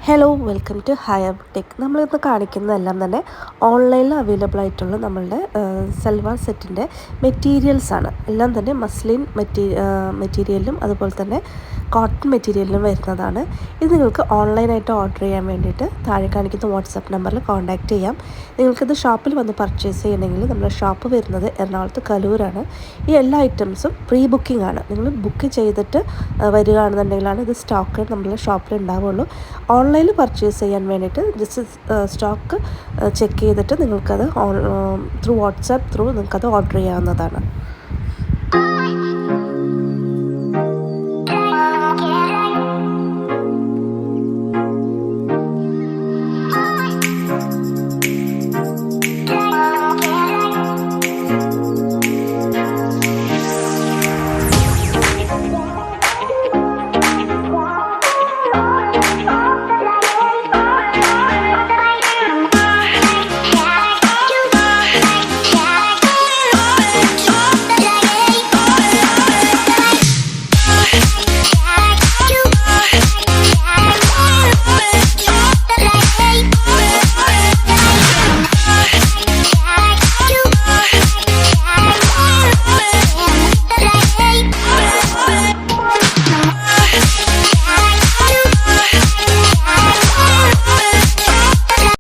Hello welcome to higher tech. നമ്മളിന്ന് കാണിക്കുന്നതെല്ലാം തന്നെ ഓൺലൈനിൽ അവൈലബിൾ ആയിട്ടുള്ള നമ്മളുടെ സൽവാർ സെറ്റിൻ്റെ മെറ്റീരിയൽസാണ്. എല്ലാം തന്നെ മസ്ലിൻ മെറ്റീരിയലിലും അതുപോലെ തന്നെ കോട്ടൺ മെറ്റീരിയലിലും വരുന്നതാണ്. ഇത് നിങ്ങൾക്ക് ഓൺലൈനായിട്ട് ഓർഡർ ചെയ്യാൻ വേണ്ടിയിട്ട് താഴെ കാണിക്കുന്ന വാട്സാപ്പ് നമ്പറിൽ കോൺടാക്റ്റ് ചെയ്യാം. നിങ്ങൾക്കിത് ഷോപ്പിൽ വന്ന് പർച്ചേസ് ചെയ്യണമെങ്കിൽ നമ്മുടെ ഷോപ്പ് വരുന്നത് എറണാകുളത്ത് കലൂരാണ്. ഈ എല്ലാ ഐറ്റംസും പ്രീ ബുക്കിംഗ് ആണ്. നിങ്ങൾ ബുക്ക് ചെയ്തിട്ട് വരികയാണെന്നുണ്ടെങ്കിലാണ് ഇത് സ്റ്റോക്ക് നമ്മുടെ ഷോപ്പിൽ ഉണ്ടാവുള്ളൂ. ഓൺലൈനിൽ പർച്ചേസ് ചെയ്യാൻ വേണ്ടിയിട്ട് ജസ്റ്റ് സ്റ്റോക്ക് ചെക്ക് ചെയ്തിട്ട് നിങ്ങൾക്കത് ത്രൂ വാട്സാപ്പ് നിങ്ങൾക്കത് ഓർഡർ ചെയ്യാവുന്നതാണ്.